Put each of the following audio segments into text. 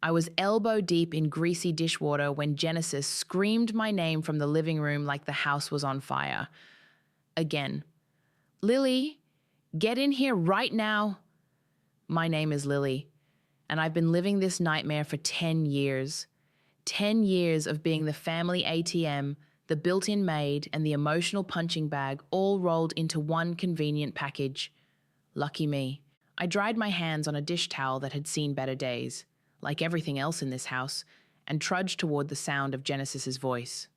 I was elbow deep in greasy dishwater when Genesis screamed my name from the living room like the house was on fire. Again. Lily, get in here right now. My name is Lily, and I've been living this nightmare for 10 years. 10 years of being the family ATM, the built-in maid, and the emotional punching bag all rolled into one convenient package. Lucky me. I dried my hands on a dish towel that had seen better days, like everything else in this house, and trudged toward the sound of Genesis's voice.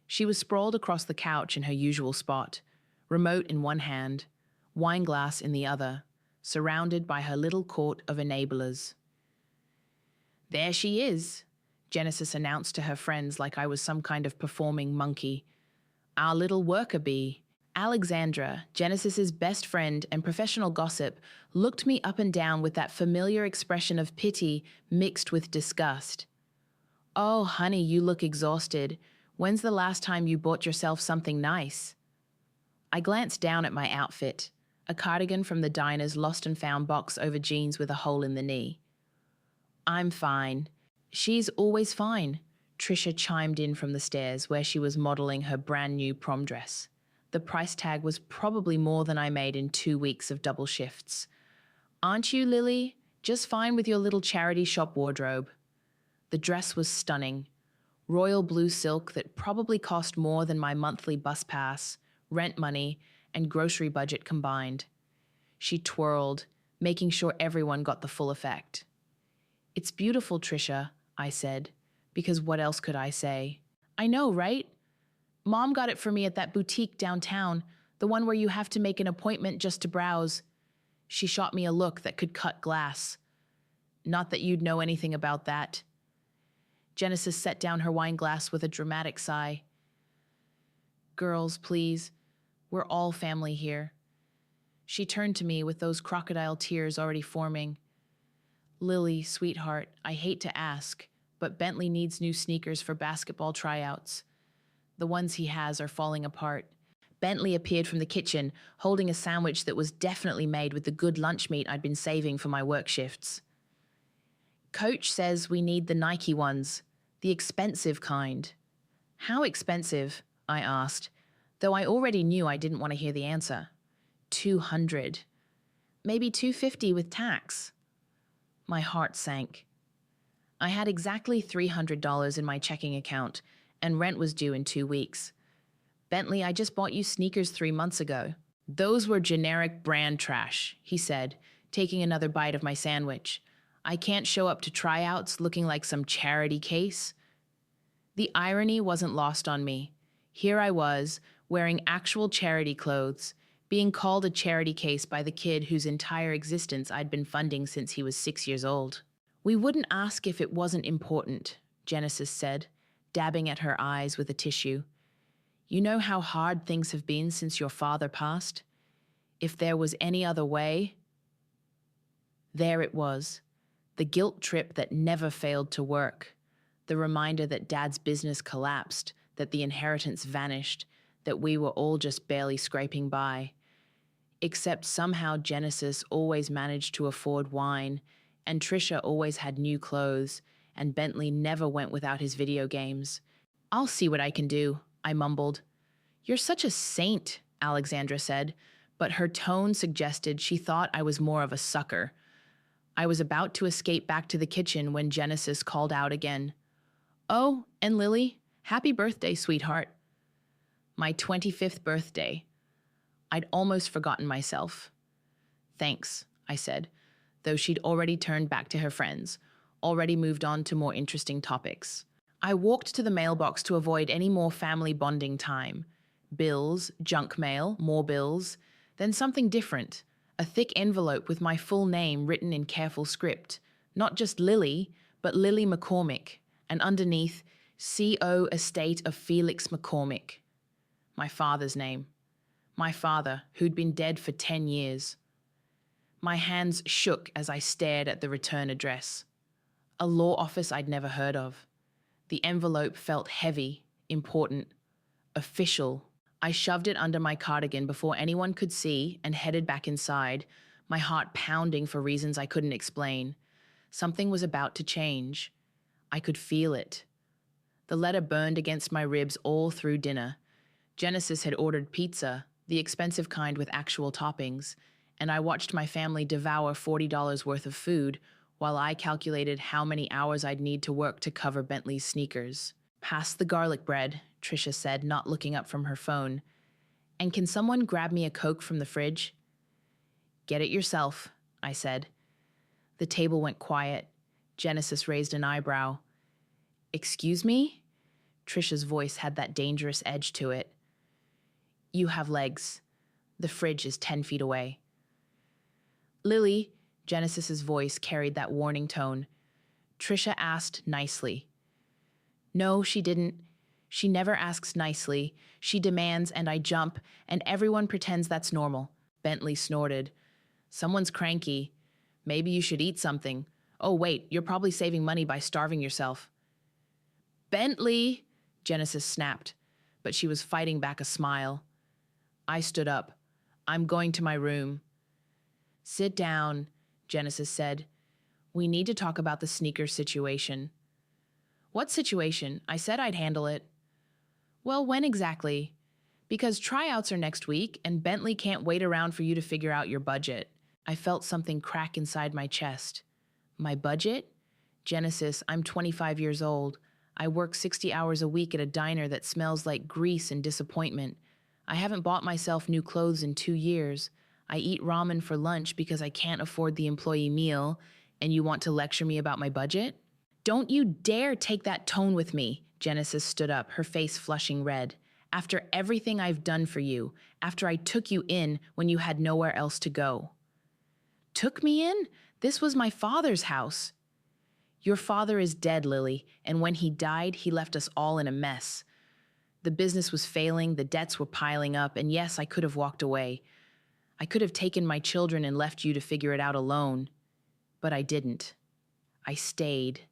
She was sprawled across the couch in her usual spot, remote in one hand, wine glass in the other, surrounded by her little court of enablers. There she is, Genesis announced to her friends like I was some kind of performing monkey. Our little worker bee. Alexandra, Genesis's best friend and professional gossip, looked me up and down with that familiar expression of pity mixed with disgust. Oh, honey, you look exhausted. When's the last time you bought yourself something nice? I glanced down at my outfit, a cardigan from the diner's lost and found box over jeans with a hole in the knee. I'm fine. She's always fine, Trisha chimed in from the stairs where she was modeling her brand new prom dress. The price tag was probably more than I made in 2 weeks of double shifts. Aren't you, Lily? Just fine with your little charity shop wardrobe. The dress was stunning. Royal blue silk that probably cost more than my monthly bus pass, rent money, and grocery budget combined. She twirled, making sure everyone got the full effect. It's beautiful, Trisha, I said, because what else could I say? I know, right? Mom got it for me at that boutique downtown, the one where you have to make an appointment just to browse. She shot me a look that could cut glass. Not that you'd know anything about that. Genesis set down her wine glass with a dramatic sigh. Girls, please. We're all family here. She turned to me with those crocodile tears already forming. Lily, sweetheart, I hate to ask, but Bentley needs new sneakers for basketball tryouts. The ones he has are falling apart. Bentley appeared from the kitchen, holding a sandwich that was definitely made with the good lunch meat I'd been saving for my work shifts. Coach says we need the Nike ones, the expensive kind. How expensive? I asked, though I already knew I didn't want to hear the answer. 200. Maybe 250 with tax. My heart sank. I had exactly $300 in my checking account, and rent was due in 2 weeks. Bentley, I just bought you sneakers 3 months ago. Those were generic brand trash, he said, taking another bite of my sandwich. I can't show up to tryouts looking like some charity case. The irony wasn't lost on me. Here I was, wearing actual charity clothes, being called a charity case by the kid whose entire existence I'd been funding since he was 6 years old. We wouldn't ask if it wasn't important, Genesis said, dabbing at her eyes with a tissue. You know how hard things have been since your father passed? If there was any other way... There it was, the guilt trip that never failed to work, the reminder that Dad's business collapsed, that the inheritance vanished, that we were all just barely scraping by. Except somehow Genesis always managed to afford wine, and Trisha always had new clothes, and Bentley never went without his video games. I'll see what I can do, I mumbled. You're such a saint, Alexandra said, but her tone suggested she thought I was more of a sucker. I was about to escape back to the kitchen when Genesis called out again. Oh, and Lily, happy birthday, sweetheart. My 25th birthday. I'd almost forgotten myself. Thanks, I said, though she'd already turned back to her friends, already moved on to more interesting topics. I walked to the mailbox to avoid any more family bonding time. Bills, junk mail, more bills, then something different, a thick envelope with my full name written in careful script, not just Lily, but Lily McCormick, and underneath, C.O. Estate of Felix McCormick. My father's name. My father, who'd been dead for 10 years. My hands shook as I stared at the return address. A law office I'd never heard of. The envelope felt heavy, important, official. I shoved it under my cardigan before anyone could see and headed back inside, my heart pounding for reasons I couldn't explain. Something was about to change. I could feel it. The letter burned against my ribs all through dinner. Genesis had ordered pizza, the expensive kind with actual toppings, and I watched my family devour $40 worth of food while I calculated how many hours I'd need to work to cover Bentley's sneakers. "Pass the garlic bread," Tricia said, not looking up from her phone. "And can someone grab me a Coke from the fridge?" "Get it yourself," I said. The table went quiet. Genesis raised an eyebrow. "Excuse me?" Tricia's voice had that dangerous edge to it. "You have legs. The fridge is 10 feet away." "Lily," Genesis's voice carried that warning tone. Tricia asked nicely. "No, she didn't. She never asks nicely. She demands and I jump, and everyone pretends that's normal." Bentley snorted. "Someone's cranky. Maybe you should eat something. Oh, wait, you're probably saving money by starving yourself." "Bentley!" Genesis snapped, but she was fighting back a smile. I stood up. "I'm going to my room." "Sit down," Genesis said. "We need to talk about the sneaker situation." "What situation? I said I'd handle it." "Well, when exactly?" "Because tryouts are next week, and Bentley can't wait around for you to figure out your budget." I felt something crack inside my chest. My budget? "Genesis, I'm 25 years old. I work 60 hours a week at a diner that smells like grease and disappointment. I haven't bought myself new clothes in 2 years. I eat ramen for lunch because I can't afford the employee meal, and you want to lecture me about my budget?" "Don't you dare take that tone with me." Genesis stood up, her face flushing red. "After everything I've done for you, after I took you in when you had nowhere else to go." "Took me in? This was my father's house." "Your father is dead, Lily, and when he died, he left us all in a mess. The business was failing, the debts were piling up, and yes, I could have walked away. I could have taken my children and left you to figure it out alone. But I didn't. I stayed.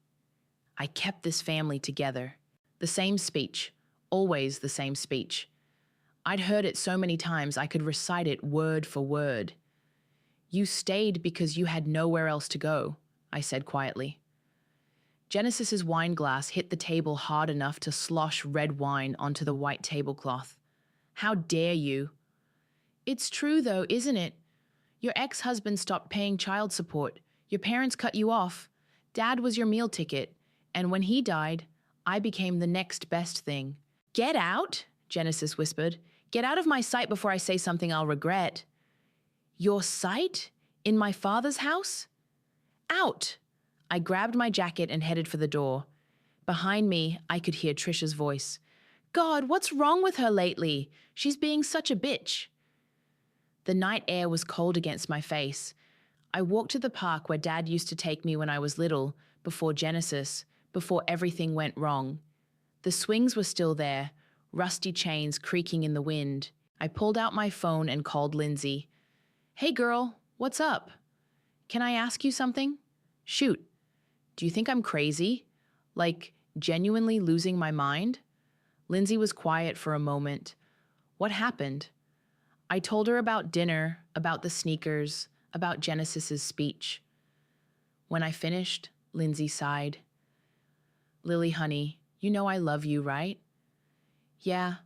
I kept this family together." The same speech, always the same speech. I'd heard it so many times I could recite it word for word. "You stayed because you had nowhere else to go," I said quietly. Genesis's wine glass hit the table hard enough to slosh red wine onto the white tablecloth. "How dare you?" "It's true though, isn't it? Your ex-husband stopped paying child support. Your parents cut you off. Dad was your meal ticket. And when he died, I became the next best thing." "Get out," Genesis whispered. "Get out of my sight before I say something I'll regret." "Your sight? In my father's house?" "Out!" I grabbed my jacket and headed for the door. Behind me, I could hear Tricia's voice. "God, what's wrong with her lately? She's being such a bitch." The night air was cold against my face. I walked to the park where Dad used to take me when I was little, before Genesis, before everything went wrong. The swings were still there, rusty chains creaking in the wind. I pulled out my phone and called Lindsay. "Hey girl, what's up? Can I ask you something?" "Shoot. Do you think I'm crazy? Like, genuinely losing my mind?" Lindsay was quiet for a moment. "What happened?" I told her about dinner, about the sneakers, about Genesis's speech. When I finished, Lindsay sighed. "Lily, honey, you know I love you, right?" "Yeah."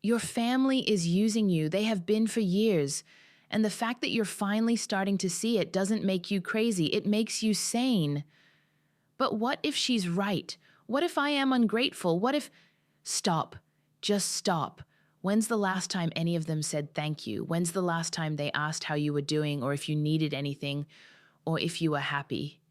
"Your family is using you. They have been for years. And the fact that you're finally starting to see it doesn't make you crazy. It makes you sane." "But what if she's right? What if I am ungrateful? What if—" "Stop. Just stop. When's the last time any of them said thank you? When's the last time they asked how you were doing or if you needed anything or if you were happy?"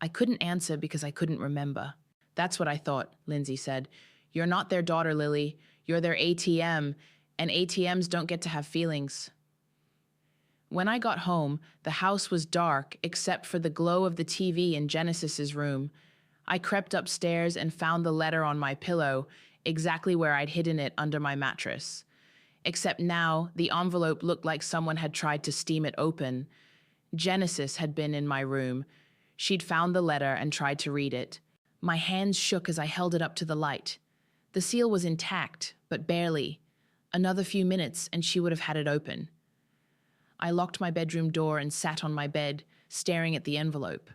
I couldn't answer because I couldn't remember. "That's what I thought," Lindsay said. "You're not their daughter, Lily. You're their ATM, and ATMs don't get to have feelings." When I got home, the house was dark except for the glow of the TV in Genesis's room. I crept upstairs and found the letter on my pillow, exactly where I'd hidden it under my mattress. Except now, the envelope looked like someone had tried to steam it open. Genesis had been in my room. She'd found the letter and tried to read it. My hands shook as I held it up to the light. The seal was intact, but barely. Another few minutes and she would have had it open. I locked my bedroom door and sat on my bed, staring at the envelope.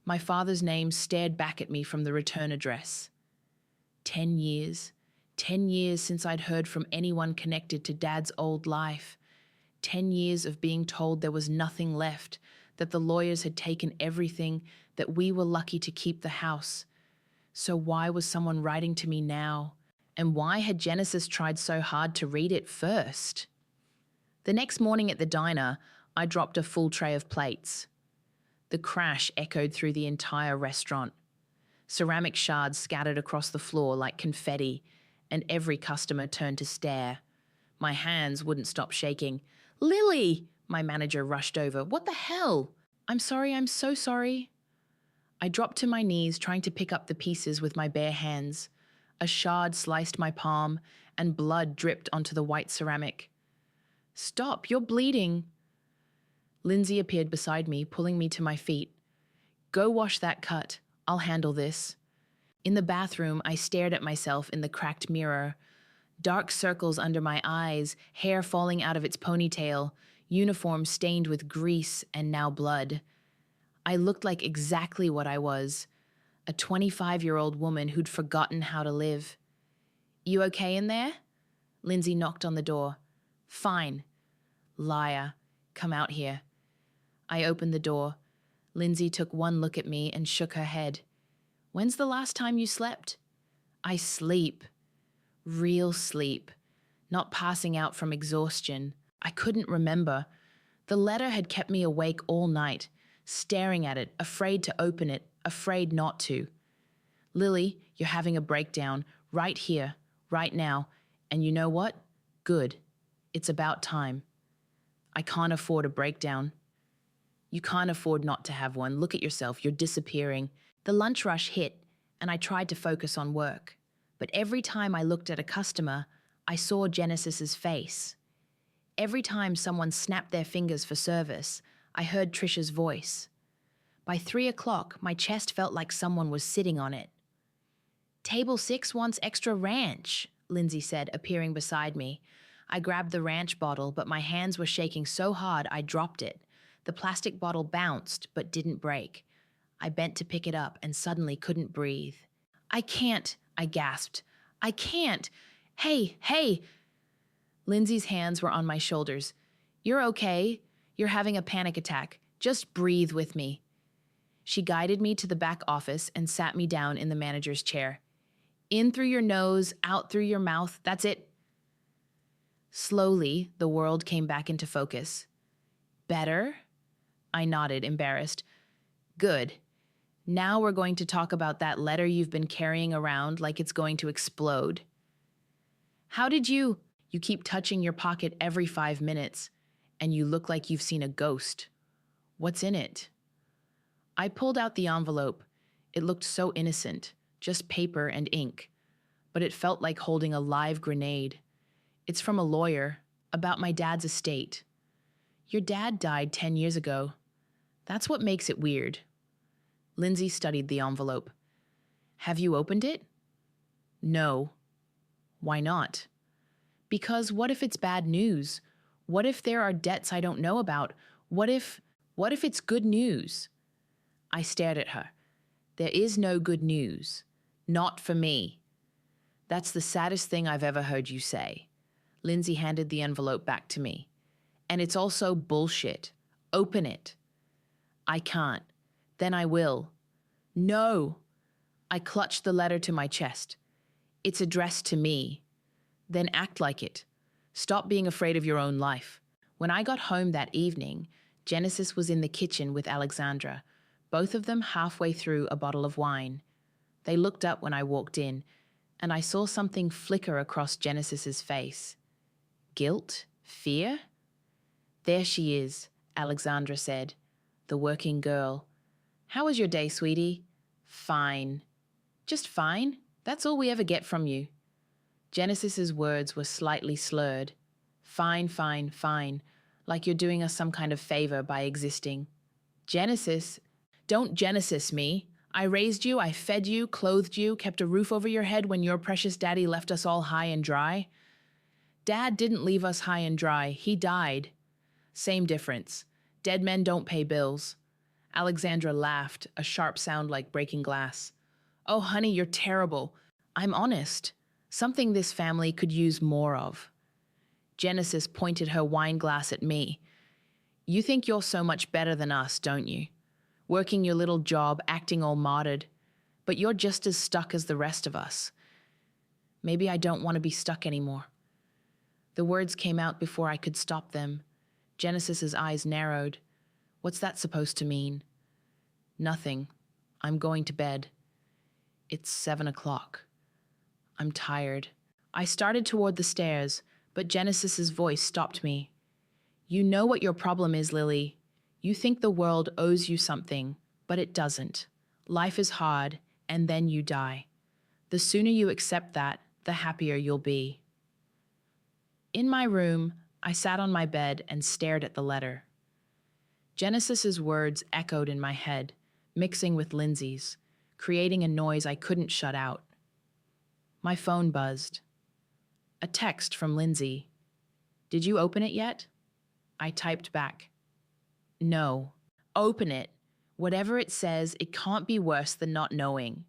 My father's name stared back at me from the return address. 10 years. 10 years since I'd heard from anyone connected to Dad's old life. 10 years of being told there was nothing left, that the lawyers had taken everything, that we were lucky to keep the house. So why was someone writing to me now? And why had Genesis tried so hard to read it first? The next morning at the diner, I dropped a full tray of plates. The crash echoed through the entire restaurant. Ceramic shards scattered across the floor like confetti, and every customer turned to stare. My hands wouldn't stop shaking. "Lily!" My manager rushed over. "What the hell?" "I'm sorry, I'm so sorry." I dropped to my knees, trying to pick up the pieces with my bare hands. A shard sliced my palm, and blood dripped onto the white ceramic. "Stop, you're bleeding." Lindsay appeared beside me, pulling me to my feet. "Go wash that cut. I'll handle this." In the bathroom, I stared at myself in the cracked mirror. Dark circles under my eyes, hair falling out of its ponytail, uniform stained with grease and now blood. I looked like exactly what I was, a 25-year-old woman who'd forgotten how to live. "You okay in there?" Lindsay knocked on the door. "Fine." "Liar. Come out here." I opened the door. Lindsay took one look at me and shook her head. "When's the last time you slept?" "I sleep. Real sleep. Not passing out from exhaustion." I couldn't remember. The letter had kept me awake all night, staring at it, afraid to open it, afraid not to. "Lily, you're having a breakdown, right here, right now. And you know what? Good. It's about time." "I can't afford a breakdown." "You can't afford not to have one. Look at yourself. You're disappearing." The lunch rush hit, and I tried to focus on work. But every time I looked at a customer, I saw Genesis's face. Every time someone snapped their fingers for service, I heard Trisha's voice. By 3 o'clock, my chest felt like someone was sitting on it. "Table 6 wants extra ranch," Lindsay said, appearing beside me. I grabbed the ranch bottle, but my hands were shaking so hard I dropped it. The plastic bottle bounced, but didn't break. I bent to pick it up and suddenly couldn't breathe. "I can't," I gasped. "I can't. Hey. Lindsay's hands were on my shoulders. "You're okay. You're having a panic attack. Just breathe with me." She guided me to the back office and sat me down in the manager's chair. "In through your nose, out through your mouth. That's it." Slowly, the world came back into focus. "Better?" I nodded, embarrassed. "Good. Now we're going to talk about that letter you've been carrying around like it's going to explode." "How did you—" "You keep touching your pocket every 5 minutes, and you look like you've seen a ghost. What's in it?" I pulled out the envelope. It looked so innocent, just paper and ink. But it felt like holding a live grenade. "It's from a lawyer, about my dad's estate." "Your dad died 10 years ago. That's what makes it weird." Lindsay studied the envelope. "Have you opened it?" "No." "Why not?" "Because what if it's bad news? What if there are debts I don't know about? What if it's good news?" I stared at her. "There is no good news. Not for me." "That's the saddest thing I've ever heard you say." Lindsay handed the envelope back to me. "And it's also bullshit. Open it." "I can't." "Then I will." "No." I clutched the letter to my chest. "It's addressed to me." "Then act like it. Stop being afraid of your own life." When I got home that evening, Genesis was in the kitchen with Alexandra, both of them halfway through a bottle of wine. They looked up when I walked in, and I saw something flicker across Genesis's face. Guilt? Fear? "There she is," Alexandra said, the working girl. "How was your day, sweetie?" "Fine." "Just fine? That's all we ever get from you." Genesis's words were slightly slurred. "Fine, fine, fine. Like you're doing us some kind of favor by existing." "Genesis, don't Genesis me. I raised you, I fed you, clothed you, kept a roof over your head when your precious daddy left us all high and dry." "Dad didn't leave us high and dry. He died." "Same difference. Dead men don't pay bills." Alexandra laughed, a sharp sound like breaking glass. Oh, honey, you're terrible. I'm honest. Something this family could use more of. Genesis pointed her wine glass at me. You think you're so much better than us, don't you? Working your little job, acting all martyred. But you're just as stuck as the rest of us. Maybe I don't want to be stuck anymore. The words came out before I could stop them. Genesis's eyes narrowed. What's that supposed to mean? Nothing. I'm going to bed. It's 7 o'clock. I'm tired. I started toward the stairs, but Genesis's voice stopped me. You know what your problem is, Lily. You think the world owes you something, but it doesn't. Life is hard, and then you die. The sooner you accept that, the happier you'll be. In my room, I sat on my bed and stared at the letter. Genesis's words echoed in my head, mixing with Lindsay's, creating a noise I couldn't shut out. My phone buzzed. A text from Lindsay. Did you open it yet? I typed back. No. Open it. Whatever it says, it can't be worse than not knowing.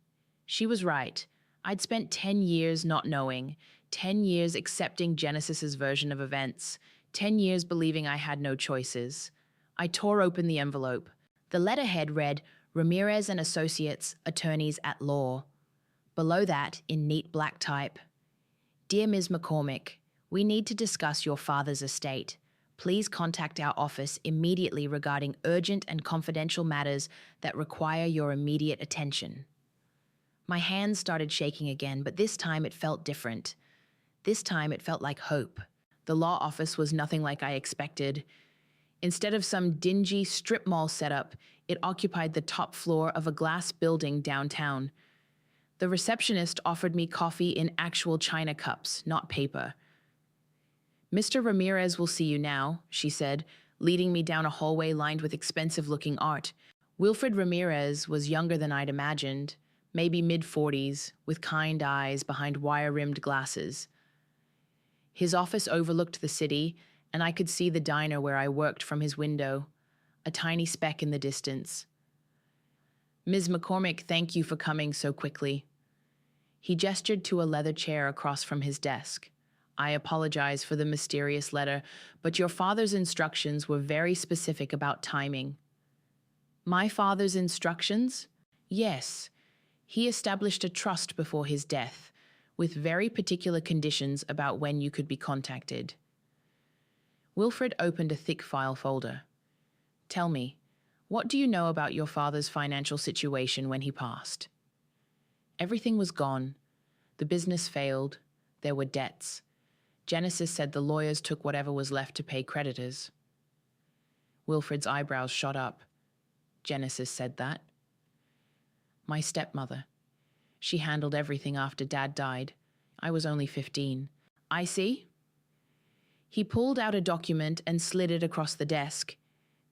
She was right. I'd spent 10 years not knowing, 10 years accepting Genesis's version of events, 10 years believing I had no choices. I tore open the envelope. The letterhead read, Ramirez and Associates, Attorneys at Law. Below that, in neat black type, Dear Ms. McCormick, we need to discuss your father's estate. Please contact our office immediately regarding urgent and confidential matters that require your immediate attention. My hands started shaking again, but this time it felt different. This time it felt like hope. The law office was nothing like I expected. Instead of some dingy strip mall setup, it occupied the top floor of a glass building downtown. The receptionist offered me coffee in actual china cups, not paper. Mr. Ramirez will see you now, she said, leading me down a hallway lined with expensive-looking art. Wilfred Ramirez was younger than I'd imagined, maybe mid-40s, with kind eyes behind wire-rimmed glasses. His office overlooked the city, and I could see the diner where I worked from his window, a tiny speck in the distance. Ms. McCormick, thank you for coming so quickly. He gestured to a leather chair across from his desk. I apologize for the mysterious letter, but your father's instructions were very specific about timing. My father's instructions? Yes. He established a trust before his death, with very particular conditions about when you could be contacted. Wilfred opened a thick file folder. Tell me, what do you know about your father's financial situation when he passed? Everything was gone. The business failed. There were debts. Genesis said the lawyers took whatever was left to pay creditors. Wilfred's eyebrows shot up. Genesis said that. My stepmother. She handled everything after Dad died. I was only 15. I see. He pulled out a document and slid it across the desk.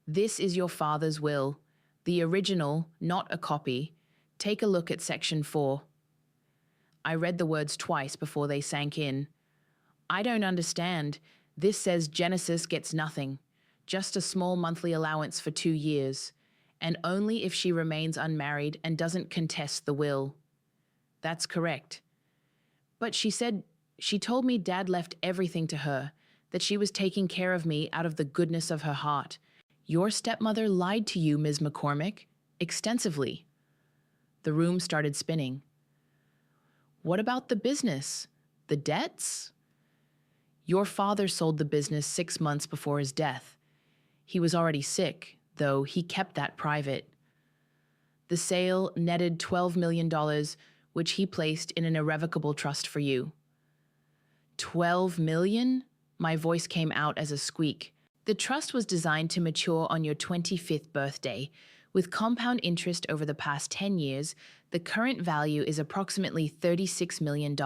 This is your father's will. The original, not a copy. Take a look at Section 4. I read the words twice before they sank in. I don't understand. This says Genesis gets nothing. Just a small monthly allowance for 2 years. And only if she remains unmarried and doesn't contest the will. That's correct. But she told me Dad left everything to her, that she was taking care of me out of the goodness of her heart. Your stepmother lied to you, Ms. McCormick, extensively. The room started spinning. What about the business? The debts? Your father sold the business 6 months before his death. He was already sick, though he kept that private. The sale netted $12 million, which he placed in an irrevocable trust for you. 12 million? My voice came out as a squeak. The trust was designed to mature on your 25th birthday. With compound interest over the past 10 years, the current value is approximately $36 million.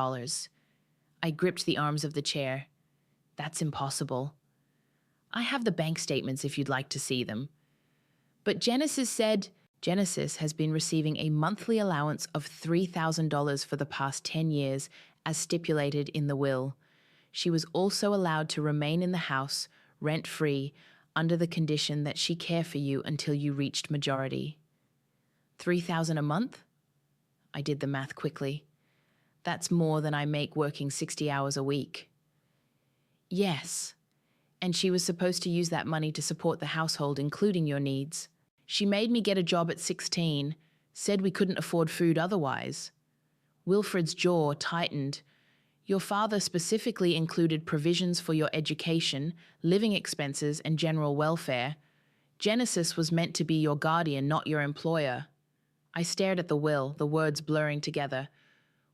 I gripped the arms of the chair. That's impossible. I have the bank statements if you'd like to see them. But Genesis said Genesis has been receiving a monthly allowance of $3,000 for the past 10 years, as stipulated in the will. She was also allowed to remain in the house, rent-free, under the condition that she care for you until you reached majority. 3,000 a month? I did the math quickly. That's more than I make working 60 hours a week. Yes, and she was supposed to use that money to support the household, including your needs. She made me get a job at 16, said we couldn't afford food otherwise. Wilfred's jaw tightened. Your father specifically included provisions for your education, living expenses, and general welfare. Genesis was meant to be your guardian, not your employer. I stared at the will, the words blurring together.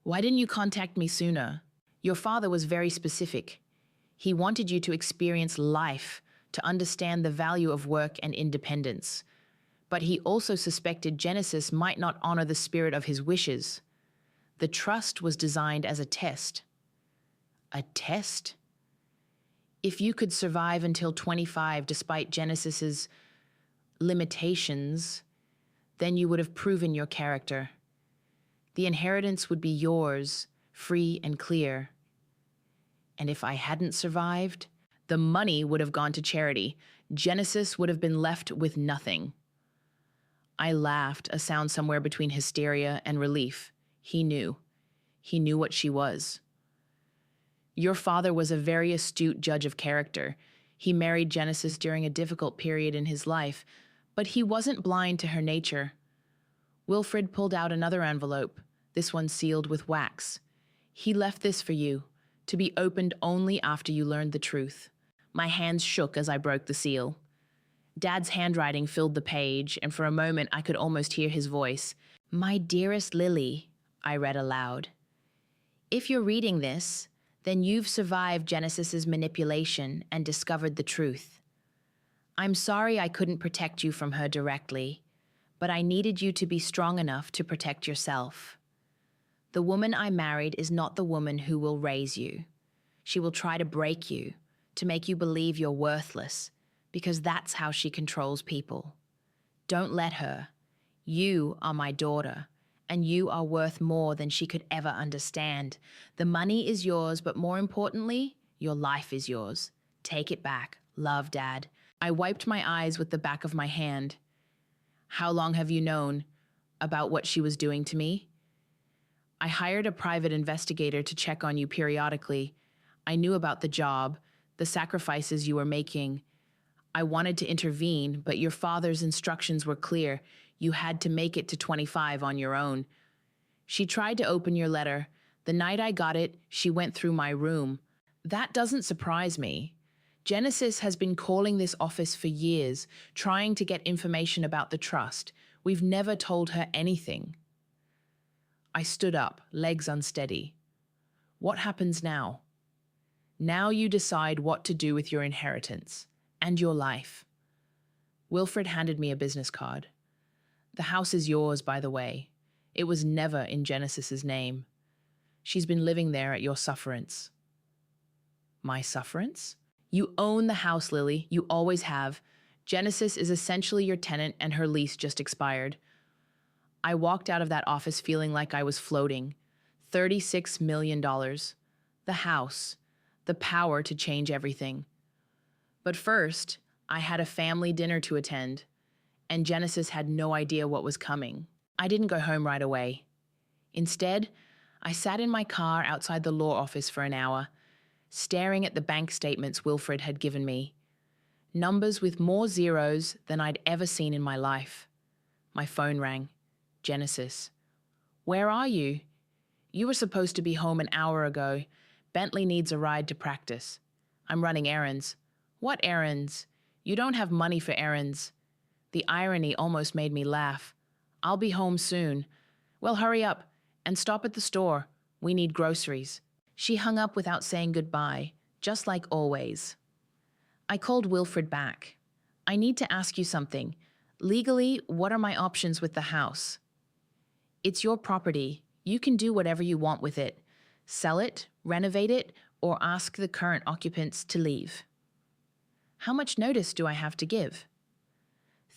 Why didn't you contact me sooner? Your father was very specific. He wanted you to experience life, to understand the value of work and independence. But he also suspected Genesis might not honor the spirit of his wishes. The trust was designed as a test. A test? If you could survive until 25 despite Genesis's limitations, then you would have proven your character. The inheritance would be yours, free and clear. And if I hadn't survived, the money would have gone to charity. Genesis would have been left with nothing. I laughed, a sound somewhere between hysteria and relief. He knew. He knew what she was. Your father was a very astute judge of character. He married Genesis during a difficult period in his life, but he wasn't blind to her nature. Wilfred pulled out another envelope, this one sealed with wax. He left this for you, to be opened only after you learned the truth. My hands shook as I broke the seal. Dad's handwriting filled the page, and for a moment I could almost hear his voice. My dearest Lily, I read aloud. If you're reading this, then you've survived Genesis's manipulation and discovered the truth. I'm sorry I couldn't protect you from her directly, but I needed you to be strong enough to protect yourself. The woman I married is not the woman who will raise you. She will try to break you, to make you believe you're worthless, because that's how she controls people. Don't let her. You are my daughter, and you are worth more than she could ever understand. The money is yours, but more importantly, your life is yours. Take it back. Love, Dad. I wiped my eyes with the back of my hand. How long have you known about what she was doing to me? I hired a private investigator to check on you periodically. I knew about the job, the sacrifices you were making. I wanted to intervene, but your father's instructions were clear. You had to make it to 25 on your own. She tried to open your letter. The night I got it, she went through my room. That doesn't surprise me. Genesis has been calling this office for years, trying to get information about the trust. We've never told her anything. I stood up, legs unsteady. What happens now? Now you decide what to do with your inheritance and your life. Wilfred handed me a business card. The house is yours, by the way. It was never in Genesis's name. She's been living there at your sufferance. My sufferance? You own the house, Lily. You always have. Genesis is essentially your tenant, and her lease just expired. I walked out of that office feeling like I was floating. $36 million. The house. The power to change everything. But first, I had a family dinner to attend, and Genesis had no idea what was coming. I didn't go home right away. Instead, I sat in my car outside the law office for an hour, staring at the bank statements Wilfred had given me. Numbers with more zeros than I'd ever seen in my life. My phone rang. Genesis. Where are you? You were supposed to be home an hour ago. Bentley needs a ride to practice. I'm running errands. What errands? You don't have money for errands. The irony almost made me laugh. I'll be home soon. Well, hurry up and stop at the store. We need groceries. She hung up without saying goodbye, just like always. I called Wilfred back. I need to ask you something. Legally, what are my options with the house? It's your property. You can do whatever you want with it. Sell it, renovate it, or ask the current occupants to leave. How much notice do I have to give?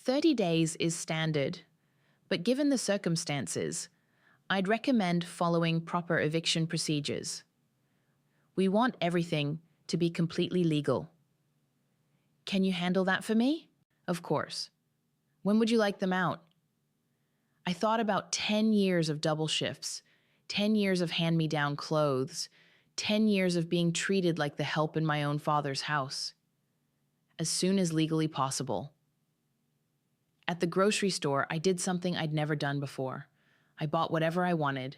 30 days is standard, but given the circumstances, I'd recommend following proper eviction procedures. We want everything to be completely legal. Can you handle that for me? Of course. When would you like them out? I thought about 10 years of double shifts, 10 years of hand-me-down clothes, 10 years of being treated like the help in my own father's house. As soon as legally possible. At the grocery store, I did something I'd never done before. I bought whatever I wanted.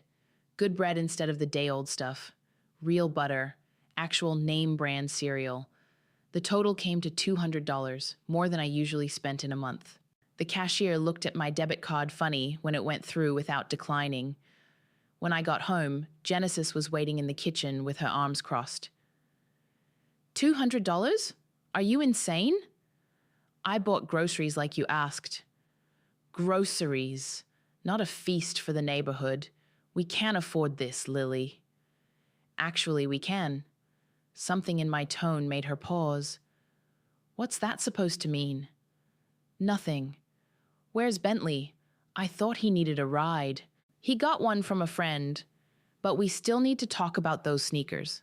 Good bread instead of the day-old stuff. Real butter. Actual name-brand cereal. The total came to $200, more than I usually spent in a month. The cashier looked at my debit card funny when it went through without declining. When I got home, Genesis was waiting in the kitchen with her arms crossed. $200? Are you insane? I bought groceries like you asked. Groceries, not a feast for the neighborhood. We can't afford this, Lily. Actually, we can. Something in my tone made her pause. What's that supposed to mean? Nothing. Where's Bentley? I thought he needed a ride. He got one from a friend, but we still need to talk about those sneakers.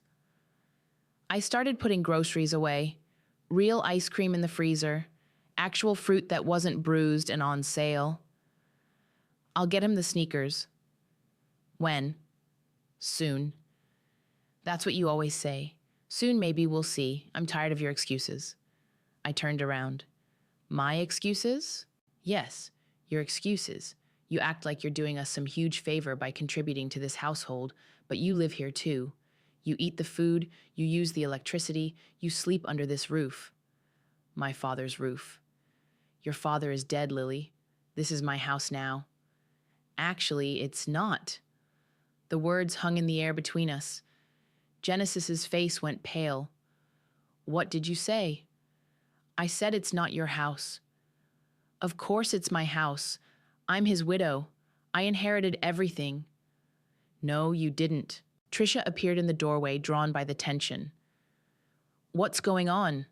I started putting groceries away. Real ice cream in the freezer. Actual fruit that wasn't bruised and on sale. I'll get him the sneakers. When? Soon. That's what you always say. Soon maybe we'll see. I'm tired of your excuses. I turned around. My excuses? Yes, your excuses. You act like you're doing us some huge favor by contributing to this household, but you live here too. You eat the food, you use the electricity, you sleep under this roof. My father's roof. Your father is dead, Lily. This is my house now. Actually, it's not. The words hung in the air between us. Genesis's face went pale. What did you say? I said it's not your house. Of course it's my house. I'm his widow. I inherited everything. No, you didn't. Tricia appeared in the doorway, drawn by the tension. What's going on?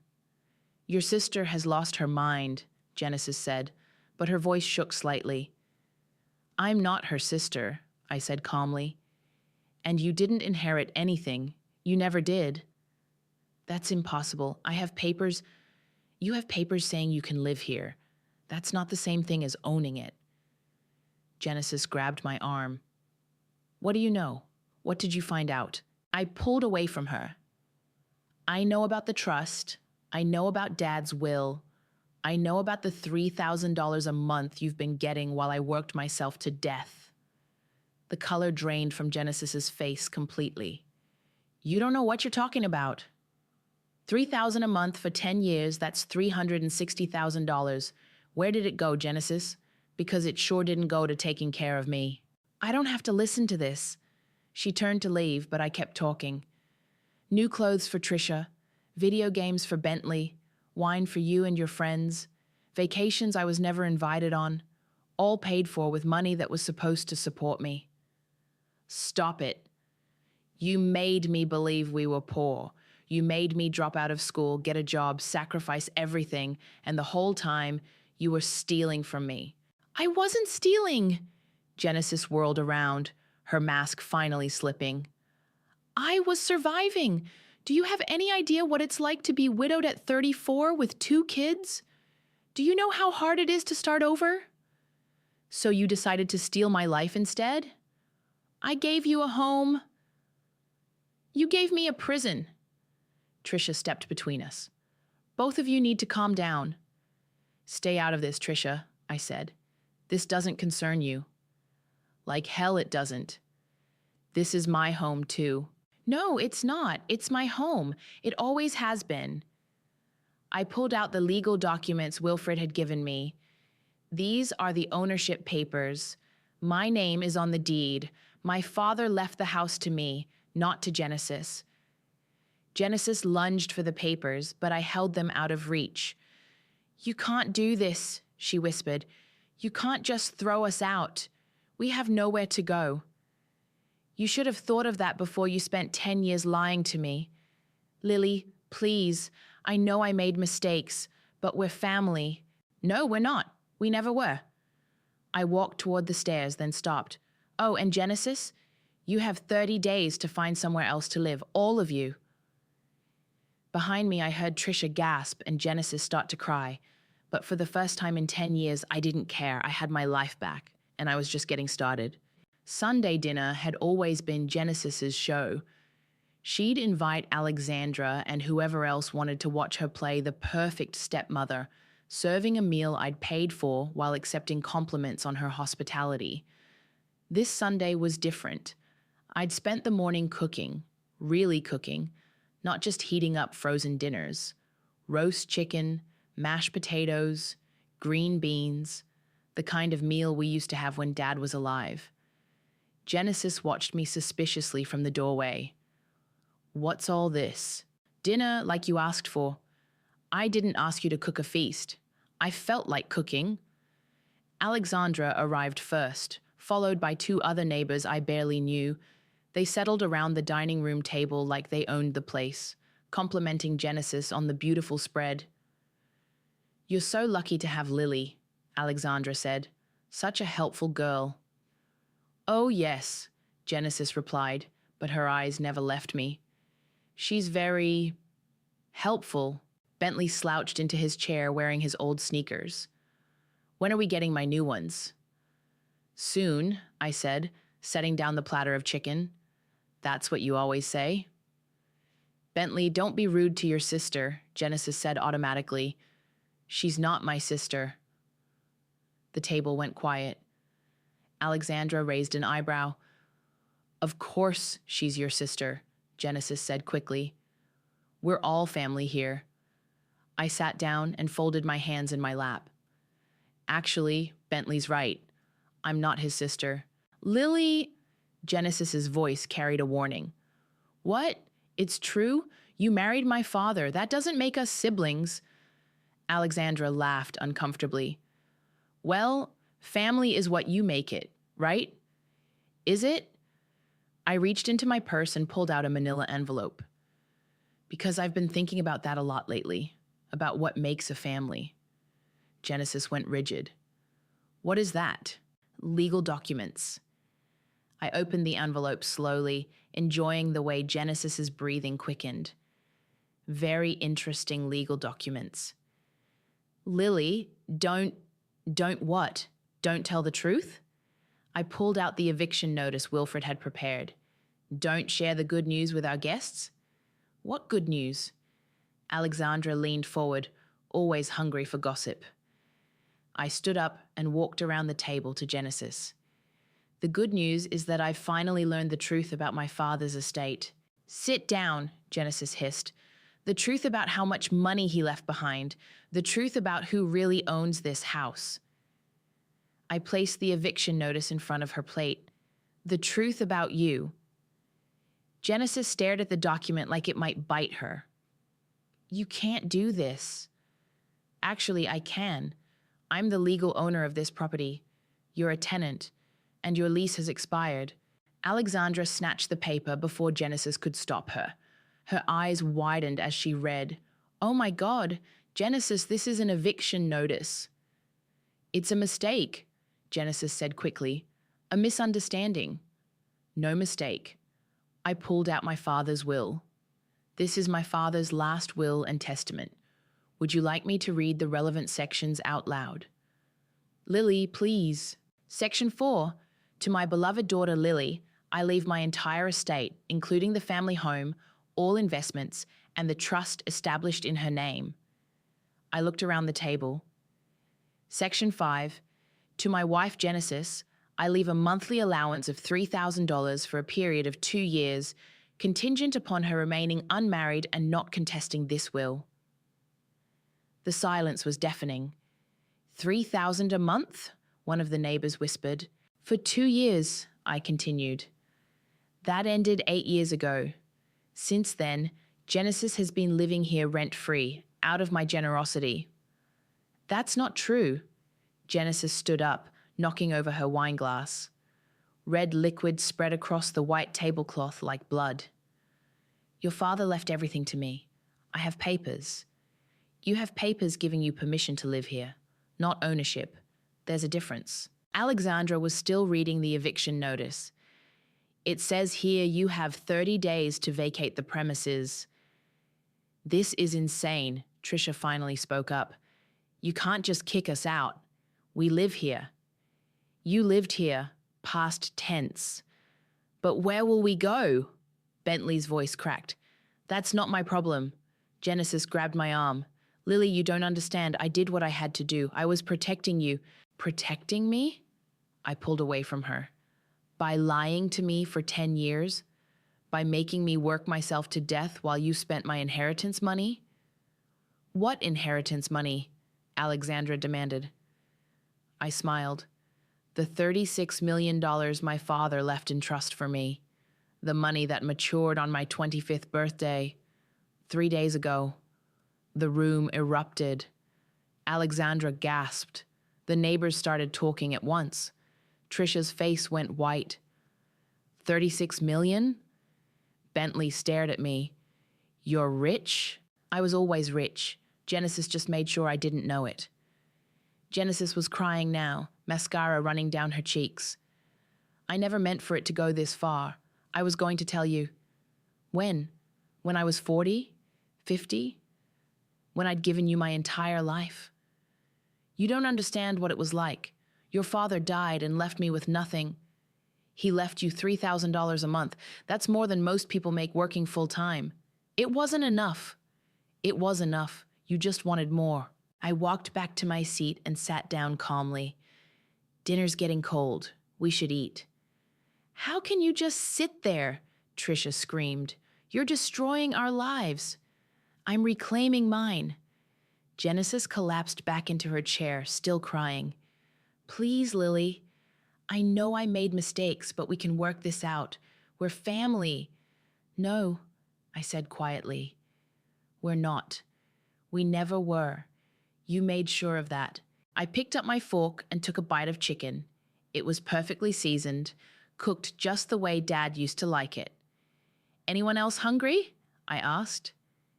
Your sister has lost her mind, Genesis said, but her voice shook slightly. I'm not her sister, I said calmly. And you didn't inherit anything. You never did. That's impossible. I have papers. You have papers saying you can live here. That's not the same thing as owning it. Genesis grabbed my arm. What do you know? What did you find out? I pulled away from her. I know about the trust. I know about Dad's will. I know about the $3,000 a month you've been getting while I worked myself to death. The color drained from Genesis's face completely. You don't know what you're talking about. $3,000 a month for 10 years, that's $360,000. Where did it go, Genesis? Because it sure didn't go to taking care of me. I don't have to listen to this. She turned to leave, but I kept talking. New clothes for Tricia, video games for Bentley, wine for you and your friends, vacations I was never invited on, all paid for with money that was supposed to support me. Stop it. You made me believe we were poor. You made me drop out of school, get a job, sacrifice everything, and the whole time you were stealing from me. I wasn't stealing. Genesis whirled around, her mask finally slipping. I was surviving. Do you have any idea what it's like to be widowed at 34 with 2 kids? Do you know how hard it is to start over? So you decided to steal my life instead? I gave you a home. You gave me a prison. Tricia stepped between us. Both of you need to calm down. Stay out of this, Tricia, I said. This doesn't concern you. Like hell it doesn't. This is my home, too. No, it's not. It's my home. It always has been. I pulled out the legal documents Wilfred had given me. These are the ownership papers. My name is on the deed. My father left the house to me, not to Genesis. Genesis lunged for the papers, but I held them out of reach. You can't do this, she whispered. You can't just throw us out. We have nowhere to go. You should have thought of that before you spent 10 years lying to me. Lily, please, I know I made mistakes, but we're family. No, we're not. We never were. I walked toward the stairs, then stopped. Oh, and Genesis, you have 30 days to find somewhere else to live, all of you. Behind me, I heard Trisha gasp and Genesis start to cry. But for the first time in 10 years, I didn't care. I had my life back, and I was just getting started. Sunday dinner had always been Genesis's show. She'd invite Alexandra and whoever else wanted to watch her play the perfect stepmother, serving a meal I'd paid for while accepting compliments on her hospitality. This Sunday was different. I'd spent the morning cooking, really cooking, not just heating up frozen dinners. Roast chicken, mashed potatoes, green beans, the kind of meal we used to have when Dad was alive. Genesis watched me suspiciously from the doorway. "What's all this?" "Dinner like you asked for." "I didn't ask you to cook a feast. I felt like cooking." Alexandra arrived first, followed by two other neighbors I barely knew. They settled around the dining room table like they owned the place, complimenting Genesis on the beautiful spread. "You're so lucky to have Lily," Alexandra said. "Such a helpful girl." "Oh, yes," Genesis replied, but her eyes never left me. "She's very helpful." Bentley slouched into his chair wearing his old sneakers. "When are we getting my new ones?" "Soon," I said, setting down the platter of chicken. "That's what you always say." "Bentley, don't be rude to your sister," Genesis said automatically. "She's not my sister." The table went quiet. Alexandra raised an eyebrow. "Of course she's your sister," Genesis said quickly. "We're all family here." I sat down and folded my hands in my lap. "Actually, Bentley's right. I'm not his sister." "Lily," Genesis's voice carried a warning. "What? It's true? You married my father. That doesn't make us siblings." Alexandra laughed uncomfortably. "Well, family is what you make it, right?" "Is it?" I reached into my purse and pulled out a manila envelope. "Because I've been thinking about that a lot lately, about what makes a family." Genesis went rigid. "What is that?" "Legal documents." I opened the envelope slowly, enjoying the way Genesis's breathing quickened. "Very interesting legal documents." "Lily, don't what? Don't tell the truth?" I pulled out the eviction notice Wilfred had prepared. "Don't share the good news with our guests?" "What good news?" Alexandra leaned forward, always hungry for gossip. I stood up and walked around the table to Genesis. "The good news is that I've finally learned the truth about my father's estate." "Sit down," Genesis hissed. "The truth about how much money he left behind. The truth about who really owns this house." I placed the eviction notice in front of her plate. "The truth about you." Genesis stared at the document like it might bite her. "You can't do this." "Actually, I can. I'm the legal owner of this property. You're a tenant, and your lease has expired." Alexandra snatched the paper before Genesis could stop her. Her eyes widened as she read. "Oh my God, Genesis, this is an eviction notice." "It's a mistake," Genesis said quickly. "A misunderstanding." "No mistake. I pulled out my father's will. This is my father's last will and testament. Would you like me to read the relevant sections out loud?" "Lily, please." Section 4. To my beloved daughter Lily, I leave my entire estate, including the family home, all investments, and the trust established in her name. I looked around the table. Section 5. To my wife Genesis, I leave a monthly allowance of $3,000 for a period of 2 years, contingent upon her remaining unmarried and not contesting this will. The silence was deafening. $3,000 a month? One of the neighbors whispered. For 2 years, I continued. That ended 8 years ago. Since then, Genesis has been living here rent-free, out of my generosity. That's not true. Genesis stood up, knocking over her wine glass. Red liquid spread across the white tablecloth like blood. Your father left everything to me. I have papers. You have papers giving you permission to live here, not ownership. There's a difference. Alexandra was still reading the eviction notice. It says here you have 30 days to vacate the premises. This is insane, Trisha finally spoke up. You can't just kick us out. We live here. You lived here, past tense. But where will we go? Bentley's voice cracked. That's not my problem. Genesis grabbed my arm. Lily, you don't understand. I did what I had to do. I was protecting you. Protecting me? I pulled away from her. By lying to me for 10 years? By making me work myself to death while you spent my inheritance money? What inheritance money? Alexandra demanded. I smiled. The $36 million my father left in trust for me. The money that matured on my 25th birthday. 3 days ago. The room erupted. Alexandra gasped. The neighbors started talking at once. Trisha's face went white. 36 million? Bentley stared at me. You're rich? I was always rich. Genesis just made sure I didn't know it. Genesis was crying now, mascara running down her cheeks. I never meant for it to go this far. I was going to tell you. When? When I was 40? 50? When I'd given you my entire life? You don't understand what it was like. Your father died and left me with nothing. He left you $3,000 a month. That's more than most people make working full time. It wasn't enough. It was enough. You just wanted more. I walked back to my seat and sat down calmly. Dinner's getting cold. We should eat. How can you just sit there? Trisha screamed. You're destroying our lives. I'm reclaiming mine. Genesis collapsed back into her chair, still crying. Please, Lily. I know I made mistakes, but we can work this out. We're family. No, I said quietly. We're not. We never were. You made sure of that. I picked up my fork and took a bite of chicken. It was perfectly seasoned, cooked just the way Dad used to like it. Anyone else hungry? I asked.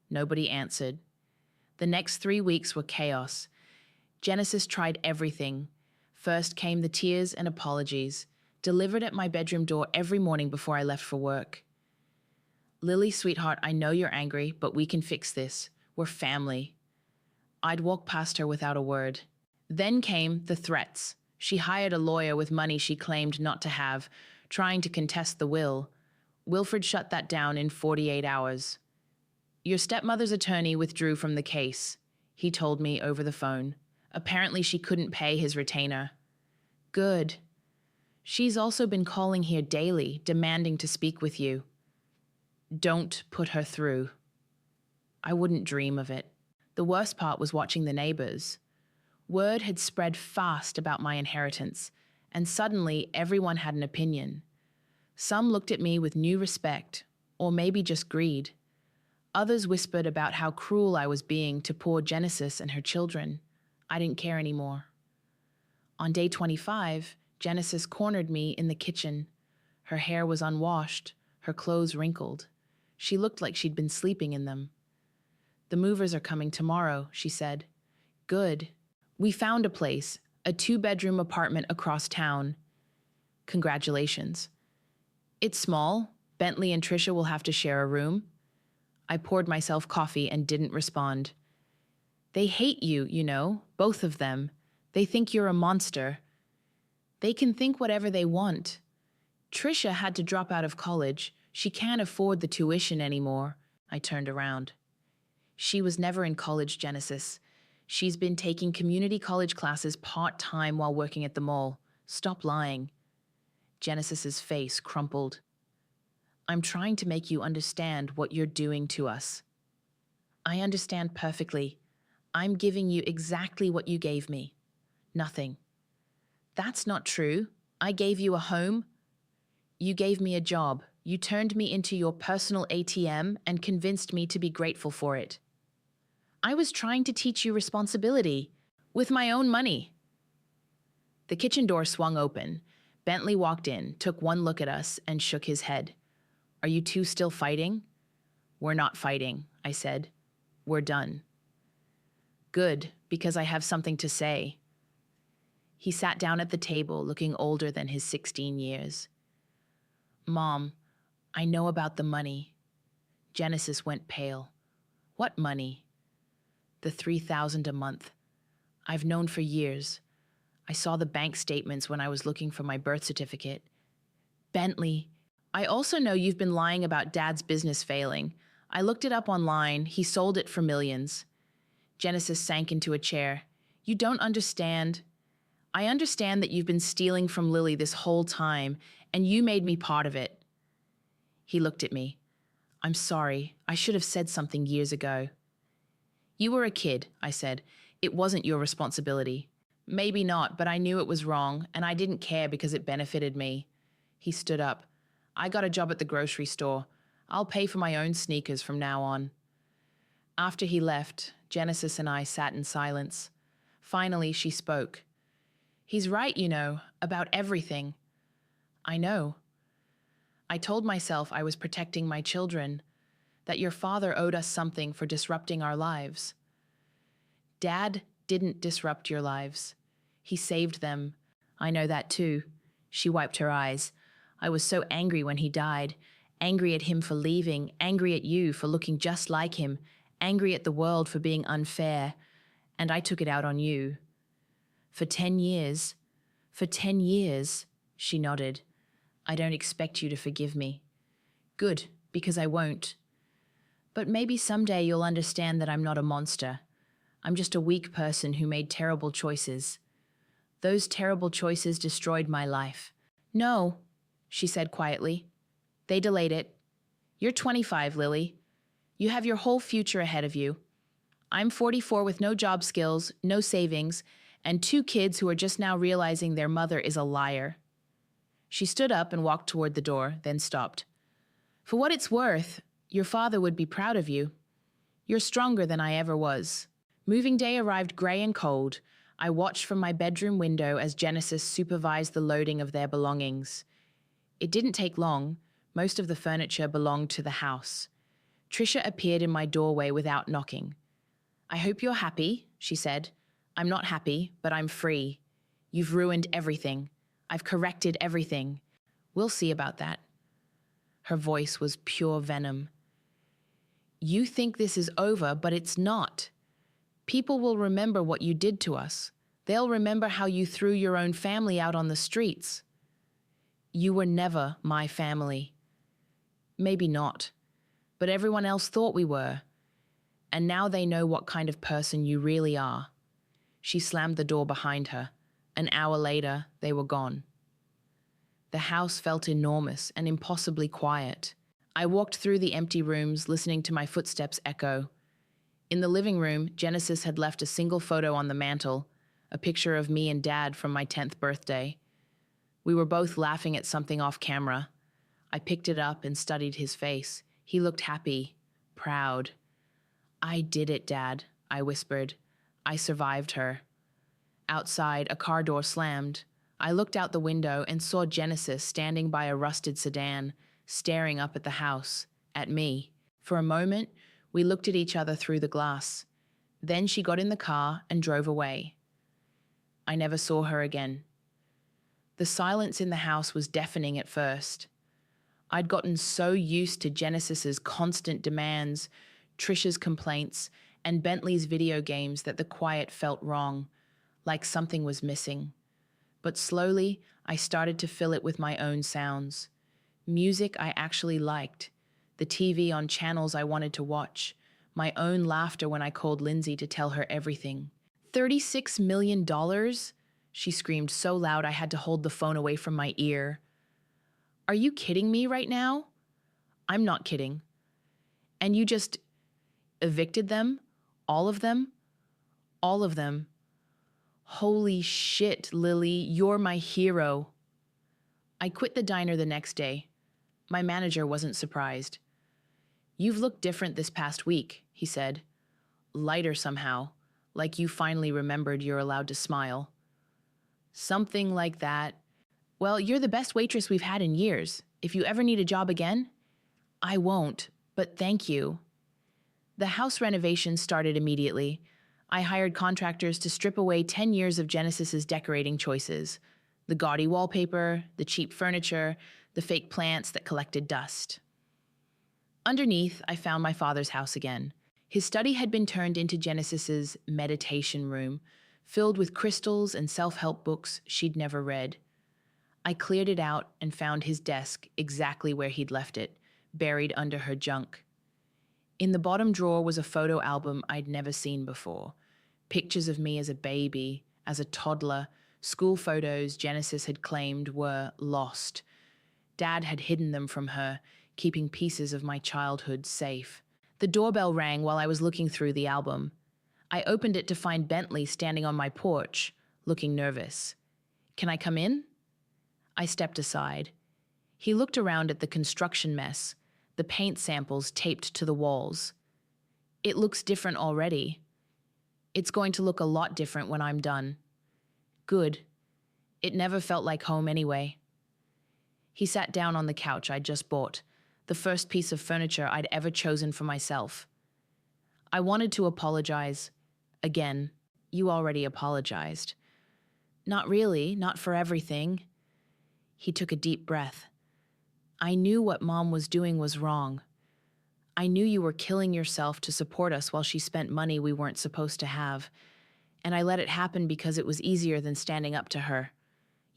Nobody answered. The next 3 weeks were chaos. Genesis tried everything. First came the tears and apologies, delivered at my bedroom door every morning before I left for work. Lily, sweetheart, I know you're angry, but we can fix this. We're family. I'd walk past her without a word. Then came the threats. She hired a lawyer with money she claimed not to have, trying to contest the will. Wilfred shut that down in 48 hours. Your stepmother's attorney withdrew from the case, he told me over the phone. Apparently she couldn't pay his retainer. Good. She's also been calling here daily, demanding to speak with you. Don't put her through. I wouldn't dream of it. The worst part was watching the neighbors. Word had spread fast about my inheritance, and suddenly everyone had an opinion. Some looked at me with new respect, or maybe just greed. Others whispered about how cruel I was being to poor Genesis and her children. I didn't care anymore. On day 25, Genesis cornered me in the kitchen. Her hair was unwashed, her clothes wrinkled. She looked like she'd been sleeping in them. The movers are coming tomorrow, she said. Good. We found a place, a 2-bedroom apartment across town. Congratulations. It's small. Bentley and Trisha will have to share a room. I poured myself coffee and didn't respond. They hate you, you know, both of them. They think you're a monster. They can think whatever they want. Trisha had to drop out of college. She can't afford the tuition anymore. I turned around. She was never in college, Genesis. She's been taking community college classes part-time while working at the mall. Stop lying. Genesis's face crumpled. I'm trying to make you understand what you're doing to us. I understand perfectly. I'm giving you exactly what you gave me. Nothing. That's not true. I gave you a home. You gave me a job. You turned me into your personal ATM and convinced me to be grateful for it. I was trying to teach you responsibility with my own money. The kitchen door swung open. Bentley walked in, took one look at us, and shook his head. Are you two still fighting? We're not fighting, I said. We're done. Good, because I have something to say. He sat down at the table, looking older than his 16 years. Mom, I know about the money. Genesis went pale. What money? The $3,000 a month. I've known for years. I saw the bank statements when I was looking for my birth certificate. Bentley. I also know you've been lying about Dad's business failing. I looked it up online. He sold it for millions. Genesis sank into a chair. You don't understand. I understand that you've been stealing from Lily this whole time, and you made me part of it. He looked at me. I'm sorry. I should have said something years ago. You were a kid, I said. It wasn't your responsibility. Maybe not, but I knew it was wrong, and I didn't care because it benefited me. He stood up. I got a job at the grocery store. I'll pay for my own sneakers from now on. After he left, Genesis and I sat in silence. Finally, she spoke. He's right, about everything. I know. I told myself I was protecting my children, that your father owed us something for disrupting our lives. Dad didn't disrupt your lives. He saved them. I know that too. She wiped her eyes. I was so angry when he died, angry at him for leaving, angry at you for looking just like him, angry at the world for being unfair, and I took it out on you. For 10 years, she nodded. I don't expect you to forgive me. Good, because I won't. But maybe someday you'll understand that I'm not a monster. I'm just a weak person who made terrible choices. Those terrible choices destroyed my life. No, she said quietly. They delayed it. You're 25, Lily. You have your whole future ahead of you. I'm 44 with no job skills, no savings, and 2 kids who are just now realizing their mother is a liar. She stood up and walked toward the door, then stopped. For what it's worth, your father would be proud of you. You're stronger than I ever was. Moving day arrived gray and cold. I watched from my bedroom window as Genesis supervised the loading of their belongings. It didn't take long. Most of the furniture belonged to the house. Trisha appeared in my doorway without knocking. I hope you're happy, she said. I'm not happy, but I'm free. You've ruined everything. I've corrected everything. We'll see about that. Her voice was pure venom. You think this is over, but it's not. People will remember what you did to us. They'll remember how you threw your own family out on the streets. You were never my family. Maybe not, but everyone else thought we were. And now they know what kind of person you really are. She slammed the door behind her. An hour later, they were gone. The house felt enormous and impossibly quiet. I walked through the empty rooms, listening to my footsteps echo. In the living room, Genesis had left a single photo on the mantel, a picture of me and Dad from my 10th birthday. We were both laughing at something off camera. I picked it up and studied his face. He looked happy, proud. I did it, Dad, I whispered. I survived her. Outside, a car door slammed. I looked out the window and saw Genesis standing by a rusted sedan, staring up at the house, at me. For a moment, we looked at each other through the glass. Then she got in the car and drove away. I never saw her again. The silence in the house was deafening at first. I'd gotten so used to Genesis's constant demands, Trisha's complaints, and Bentley's video games that the quiet felt wrong, like something was missing. But slowly, I started to fill it with my own sounds. Music I actually liked, the TV on channels I wanted to watch, my own laughter when I called Lindsay to tell her everything. $36 million? She screamed so loud I had to hold the phone away from my ear. Are you kidding me right now? I'm not kidding. And you just evicted them? All of them? All of them. Holy shit, Lily, you're my hero. I quit the diner the next day. My manager wasn't surprised. You've looked different this past week, he said. Lighter somehow, like you finally remembered you're allowed to smile. Something like that. Well, you're the best waitress we've had in years. If you ever need a job again, I won't, but thank you. The house renovation started immediately. I hired contractors to strip away 10 years of Genesis's decorating choices. The gaudy wallpaper, the cheap furniture, the fake plants that collected dust. Underneath, I found my father's house again. His study had been turned into Genesis's meditation room, filled with crystals and self-help books she'd never read. I cleared it out and found his desk exactly where he'd left it, buried under her junk. In the bottom drawer was a photo album I'd never seen before. Pictures of me as a baby, as a toddler, school photos Genesis had claimed were lost. Dad had hidden them from her, keeping pieces of my childhood safe. The doorbell rang while I was looking through the album. I opened it to find Bentley standing on my porch, looking nervous. "Can I come in?" I stepped aside. He looked around at the construction mess, the paint samples taped to the walls. "It looks different already. It's going to look a lot different when I'm done." "Good. It never felt like home anyway." He sat down on the couch I'd just bought, the first piece of furniture I'd ever chosen for myself. I wanted to apologize. Again. "You already apologized." "Not really, not for everything." He took a deep breath. "I knew what Mom was doing was wrong. I knew you were killing yourself to support us while she spent money we weren't supposed to have. And I let it happen because it was easier than standing up to her.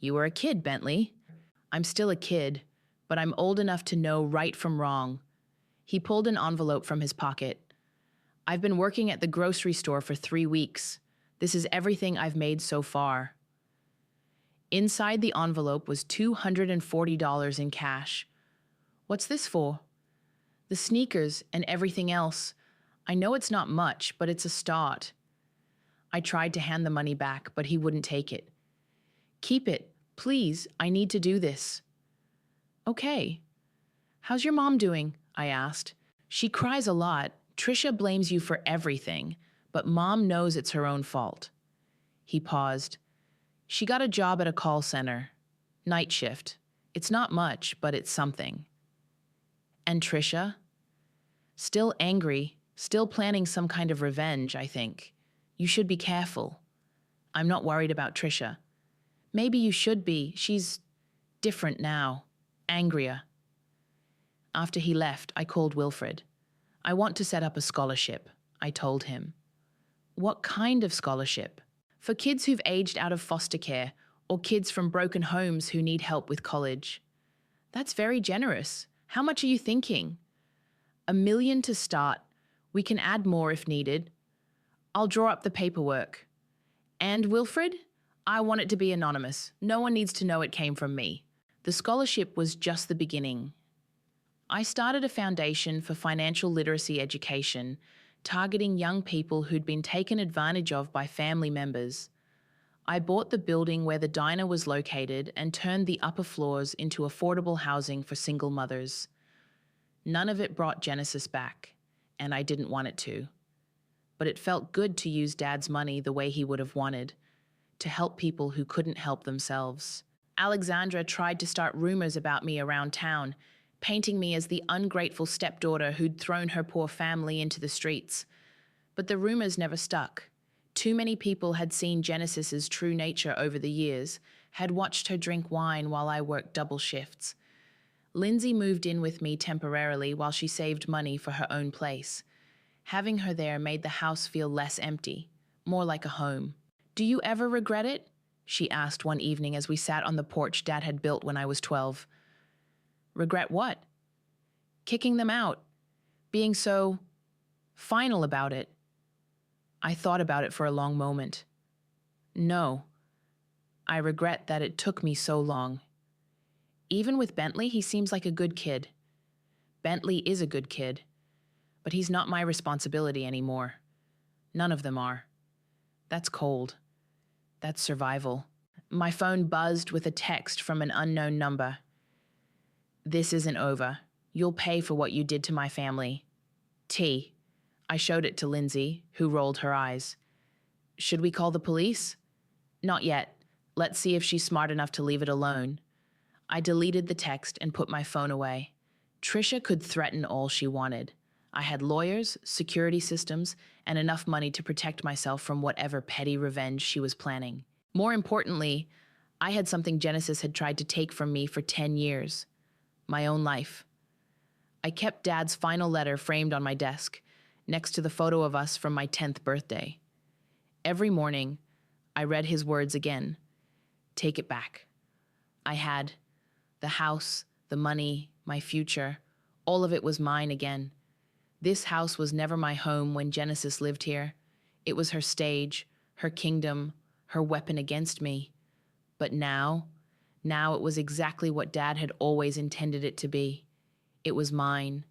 You were a kid, Bentley." "I'm still a kid, but I'm old enough to know right from wrong." He pulled an envelope from his pocket. "I've been working at the grocery store for 3 weeks. This is everything I've made so far." Inside the envelope was $240 in cash. "What's this for?" "The sneakers and everything else. I know it's not much, but it's a start." I tried to hand the money back, but he wouldn't take it. "Keep it, please. I need to do this." "Okay. How's your mom doing?" I asked. "She cries a lot. Trisha blames you for everything, but Mom knows it's her own fault." He paused. "She got a job at a call center. Night shift. It's not much, but it's something." "And Trisha?" "Still angry, still planning some kind of revenge, I think. You should be careful." "I'm not worried about Trisha." "Maybe you should be. She's different now. Angrier." After he left, I called Wilfred. "I want to set up a scholarship," I told him. "What kind of scholarship?" "For kids who've aged out of foster care, or kids from broken homes who need help with college." "That's very generous. How much are you thinking?" $1 million to start. We can add more if needed. I'll draw up the paperwork." "And Wilfred? I want it to be anonymous. No one needs to know it came from me." The scholarship was just the beginning. I started a foundation for financial literacy education, targeting young people who'd been taken advantage of by family members. I bought the building where the diner was located and turned the upper floors into affordable housing for single mothers. None of it brought Genesis back, and I didn't want it to. But it felt good to use Dad's money the way he would have wanted, to help people who couldn't help themselves. Alexandra tried to start rumors about me around town, painting me as the ungrateful stepdaughter who'd thrown her poor family into the streets. But the rumors never stuck. Too many people had seen Genesis's true nature over the years, had watched her drink wine while I worked double shifts. Lindsay moved in with me temporarily while she saved money for her own place. Having her there made the house feel less empty, more like a home. "Do you ever regret it?" she asked one evening as we sat on the porch Dad had built when I was 12. "Regret what?" "Kicking them out. Being so final about it." I thought about it for a long moment. "No. I regret that it took me so long. Even with Bentley, he seems like a good kid. Bentley is a good kid. But he's not my responsibility anymore. None of them are. That's cold. That's survival." My phone buzzed with a text from an unknown number. "This isn't over. You'll pay for what you did to my family. T." I showed it to Lindsay, who rolled her eyes. "Should we call the police?" "Not yet. Let's see if she's smart enough to leave it alone." I deleted the text and put my phone away. Trisha could threaten all she wanted. I had lawyers, security systems, and enough money to protect myself from whatever petty revenge she was planning. More importantly, I had something Genesis had tried to take from me for 10 years. My own life. I kept Dad's final letter framed on my desk, next to the photo of us from my 10th birthday. Every morning, I read his words again. Take it back. I had the house, the money, my future. All of it was mine again. This house was never my home when Genesis lived here. It was her stage, her kingdom, her weapon against me. But now it was exactly what Dad had always intended it to be. It was mine,